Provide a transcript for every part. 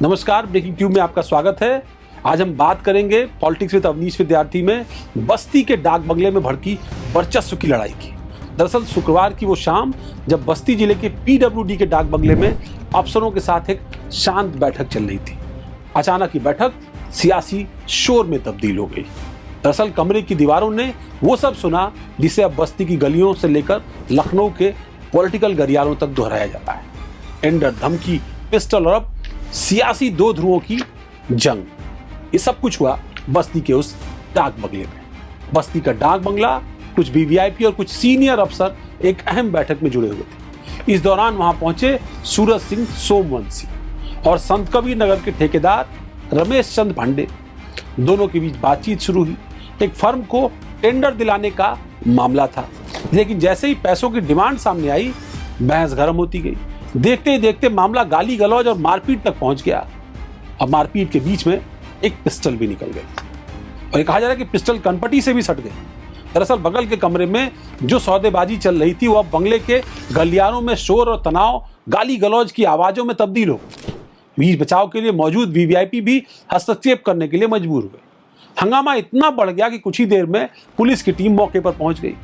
नमस्कार, breaking tube में आपका स्वागत है। आज हम बात करेंगे पॉलिटिक्स विद अवनीश विद्यार्थी में बस्ती के डाक बंगले में भड़की वर्चस्व की लड़ाई की। दरअसल शुक्रवार की वो शाम जब बस्ती जिले के पीडब्ल्यूडी के डाक बंगले में अफसरों के साथ एक शांत बैठक चल रही थी, अचानक ये बैठक सियासी शोर में तब्दील हो गई। दरअसल कमरे की दीवारों ने वो सब सुना जिसे अब बस्ती की गलियों से लेकर लखनऊ के पॉलिटिकल गलियारों तक दोहराया जाता है। एंडर, धमकी, पिस्टल और अब सियासी दो ध्रुवों की जंग, ये सब कुछ हुआ बस्ती के उस डाक बंगले में। बस्ती का डाक बंगला, कुछ वीवीआईपी और कुछ सीनियर अफसर एक अहम बैठक में जुड़े हुए थे। इस दौरान वहां पहुंचे सूरज सिंह सोमवंशी और संत कबीर नगर के ठेकेदार रमेश चंद पांडे। दोनों के बीच बातचीत शुरू हुई। एक फर्म को टेंडर दिलाने का मामला था, लेकिन जैसे ही पैसों की डिमांड सामने आई, बहस गर्म होती गई। देखते ही देखते मामला गाली गलौज और मारपीट तक पहुंच गया। अब मारपीट के बीच में एक पिस्टल भी निकल गई और ये कहा जा रहा है कि पिस्टल कनपटी से भी सट गई। दरअसल बगल के कमरे में जो सौदेबाजी चल रही थी वो अब बंगले के गलियारों में शोर और तनाव, गाली गलौज की आवाजों में तब्दील हो गई। बीच बचाव के लिए मौजूद वीवीआईपी भी हस्तक्षेप करने के लिए मजबूर हुए। हंगामा इतना बढ़ गया कि कुछ ही देर में पुलिस की टीम मौके पर पहुंच गई।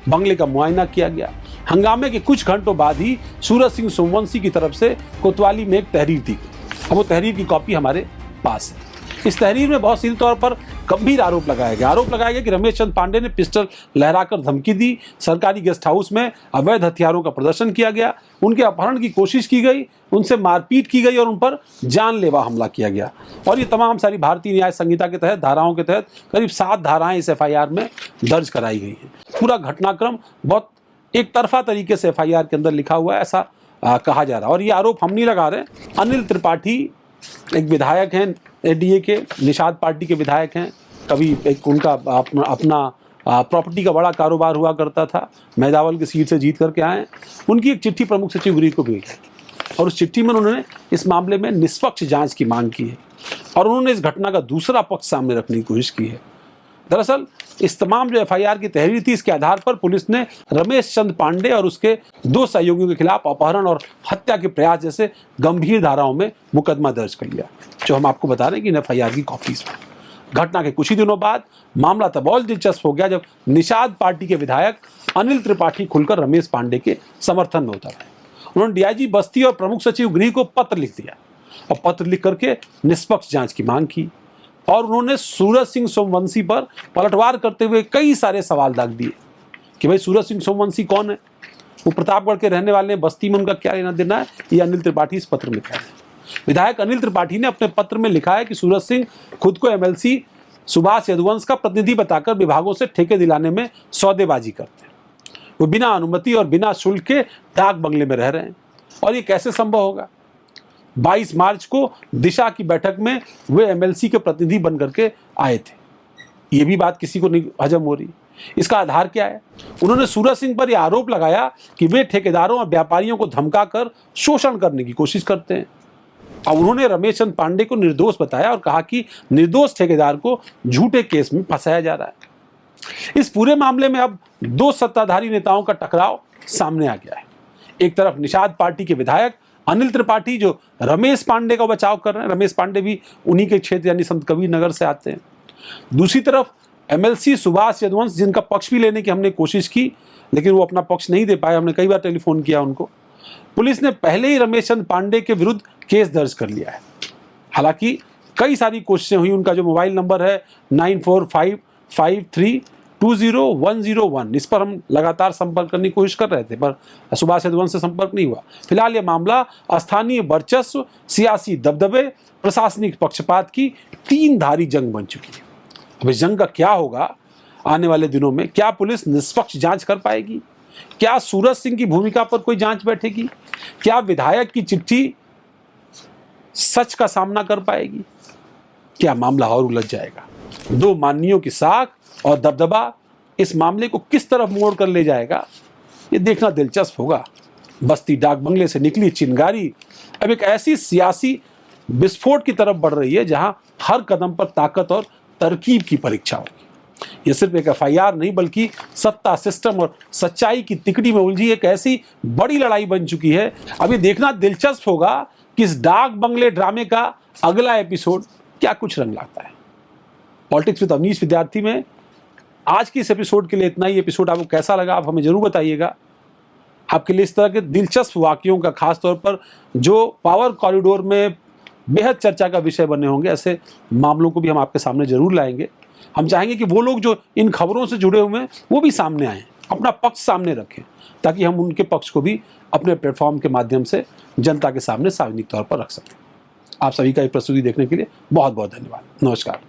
बंगले का मुआयना किया गया। हंगामे के कुछ घंटों बाद ही सूरज सिंह सोमवंशी की तरफ से कोतवाली में एक तहरीर दी गई। अब वो तहरीर की कॉपी हमारे पास है। इस तहरीर में बहुत सीधे तौर पर गंभीर आरोप लगाया गया कि रमेश चंद पांडे ने पिस्टल लहराकर धमकी दी, सरकारी गेस्ट हाउस में अवैध हथियारों का प्रदर्शन किया गया, उनके अपहरण की कोशिश की गई, उनसे मारपीट की गई और उन पर जानलेवा हमला किया गया। और ये तमाम सारी भारतीय न्याय संहिता के तहत धाराओं के तहत करीब 7 धाराएं इस एफआईआर में दर्ज कराई गई हैं। पूरा घटनाक्रम बहुत एक तरफा तरीके से एफआईआर के अंदर लिखा हुआ है, ऐसा कहा जा रहा है। और ये आरोप हम नहीं लगा रहे। अनिल त्रिपाठी एक विधायक हैं, एडीए के निषाद पार्टी के विधायक हैं। कभी एक उनका अपना प्रॉपर्टी का बड़ा कारोबार हुआ करता था, मैदावल की सीट से जीत करके आए। उनकी एक चिट्ठी प्रमुख सचिव गृह को भेजी और उस चिट्ठी में उन्होंने इस मामले में निष्पक्ष जांच की मांग की है और उन्होंने इस घटना का दूसरा पक्ष सामने रखने की कोशिश की है। दरअसल इस तमाम जो एफआईआर की तहरीर थी, इसके आधार पर पुलिस ने रमेश चंद पांडे और उसके 2 सहयोगियों के खिलाफ अपहरण और हत्या के प्रयास जैसे गंभीर धाराओं में मुकदमा दर्ज कर लिया, जो हम आपको बता रहे हैं कि इन एफआईआर की कॉपीज में। घटना के कुछ ही दिनों बाद मामला तब और दिलचस्प हो गया जब निषाद पार्टी के विधायक अनिल त्रिपाठी खुलकर रमेश पांडे के समर्थन में उतर आए। उन्होंने डीआईजी बस्ती और प्रमुख सचिव गृह को पत्र लिख दिया और पत्र लिख करके निष्पक्ष जांच की मांग की और उन्होंने सूरज सिंह सोमवंशी पर पलटवार करते हुए कई सारे सवाल दाग दिए कि भाई सूरज सिंह सोमवंशी कौन है, वो प्रतापगढ़ के रहने वाले हैं, बस्ती में उनका क्या लेना देना है, ये अनिल त्रिपाठी इस पत्र में कह रहे हैं। विधायक अनिल त्रिपाठी ने अपने पत्र में लिखा है कि सूरज सिंह खुद को एमएलसी सुभाष यदुवंश का प्रतिनिधि बताकर विभागों से ठेके दिलाने में सौदेबाजी करते हैं। वो बिना अनुमति और बिना शुल्क के डाक बंगले में रह रहे हैं और ये कैसे संभव होगा। 22 मार्च को दिशा की बैठक में वे एमएलसी के प्रतिनिधि बन करके आए थे। ये भी बात किसी को नहीं हजम हो रही। इसका आधार क्या है? उन्होंने सूरज सिंह पर यह आरोप लगाया कि वे ठेकेदारों और व्यापारियों को धमकाकर शोषण करने की कोशिश करते हैं। अब उन्होंने रमेश चंद पांडे को निर्दोष बताया और कहा कि निर्दोष ठेकेदार को झूठे केस में फंसाया जा रहा है। इस पूरे मामले में अब 2 सत्ताधारी नेताओं का टकराव सामने आ गया है। एक तरफ निषाद पार्टी के विधायक अनिल त्रिपाठी जो रमेश पांडे का बचाव कर रहे हैं, रमेश पांडे भी उन्हीं के क्षेत्र यानी संत कबीर नगर से आते हैं। दूसरी तरफ एमएलसी सुभाष यदुवंश, जिनका पक्ष भी लेने की हमने कोशिश की लेकिन वो अपना पक्ष नहीं दे पाए। हमने कई बार टेलीफोन किया उनको। पुलिस ने पहले ही रमेश चंद पांडे के विरुद्ध केस दर्ज कर लिया है। हालांकि कई सारी कोशिशें हुई। उनका जो मोबाइल नंबर है 9455320101, इस पर हम लगातार संपर्क करने की कोशिश कर रहे थे, पर सुभाष यदुवंश से संपर्क नहीं हुआ। फिलहाल ये मामला स्थानीय वर्चस्व, सियासी दबदबे, प्रशासनिक पक्षपात की 3 धारी जंग बन चुकी है। अब इस जंग का क्या होगा आने वाले दिनों में? क्या पुलिस निष्पक्ष जांच कर पाएगी? क्या सूरज सिंह की भूमिका पर कोई जांच बैठेगी? क्या विधायक की चिट्ठी सच का सामना कर पाएगी? क्या मामला और उलझ जाएगा? 2 माननीयों की साख और दबदबा इस मामले को किस तरफ मोड़ कर ले जाएगा, ये देखना दिलचस्प होगा। बस्ती डाक बंगले से निकली चिंगारी अब एक ऐसी सियासी विस्फोट की तरफ बढ़ रही है जहां हर कदम पर ताकत और तरकीब की परीक्षा होगी। ये सिर्फ एक एफआईआर नहीं बल्कि सत्ता, सिस्टम और सच्चाई की तिकड़ी में उलझी एक ऐसी बड़ी लड़ाई बन चुकी है। अब ये देखना दिलचस्प होगा कि इस डाक बंगले ड्रामे का अगला एपिसोड क्या कुछ रंग लाता है। पॉलिटिक्स विद अवनीश विद्यार्थी में आज की इस एपिसोड के लिए इतना ही। एपिसोड आपको कैसा लगा आप हमें जरूर बताइएगा। आपके लिए इस तरह के दिलचस्प वाक्यों का, खास तौर पर जो पावर कॉरिडोर में बेहद चर्चा का विषय बने होंगे, ऐसे मामलों को भी हम आपके सामने जरूर लाएंगे। हम चाहेंगे कि वो लोग जो इन खबरों से जुड़े हुए हैं वो भी सामने आएँ, अपना पक्ष सामने रखें, ताकि हम उनके पक्ष को भी अपने प्लेटफॉर्म के माध्यम से जनता के सामने सार्वजनिक तौर पर रख सकें। आप सभी का ये प्रस्तुति देखने के लिए बहुत बहुत धन्यवाद। नमस्कार।